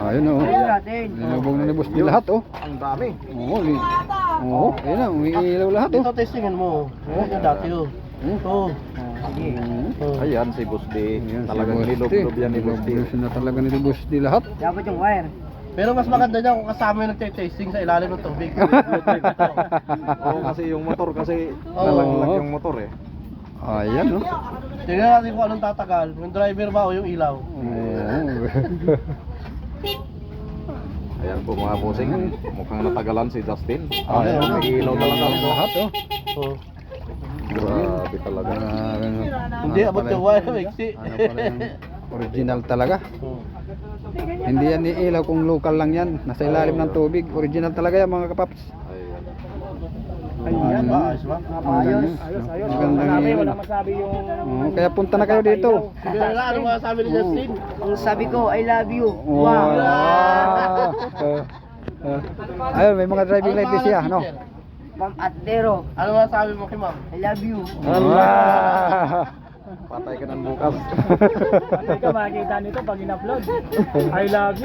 Ayun oh. Ayun natin. Nilubog na ni Boss D lahat oh. Ang dami. Oo, oo, ayun na, umiilaw lahat oh. Ito testingan mo. Oh, yung dati oh. Oh. Sige. Ayan si Boss D. Ayan, si Talagang Boss D. nilog-lob yan ni Boss D. Nilog na talaga ni Boss D lahat. Dapat yung wire. Pero mas maganda niya kung kasama yung nagte-tasting sa ilalim ng tubig. Oo, kasi yung motor kasi nalaglag yung motor eh. Ayan oh. Tingnan natin kung anong tatagal. Yung driver ba o yung ilaw? Ayan po mga bossing. Mukhang natagalan si Justin. Ayan, May ilaw talaga ito. lahat oh. Oh. Grabe talaga. Hindi, abot yung wire, Mixi. Ano pala yung original talaga. Hindi yan ilaw kung local lang yan. Nasa ilalim ng tubig. Original talaga yan mga kapaps. Ayan ba? Ayos ba? Ayos. Ayos. Wala masabi yung... kaya punta na kayo dito. Sige na, ano masasabi ni Justin? Ang sabi ko, I love you. Wow. Ayun, may mga driving light din siya, no? Ma'am Atdero, Ano masasabi mo kay ma'am? I love you. Allah. Patay ka ng bukas. Patay ka, makikita nito pag in-upload. I love you.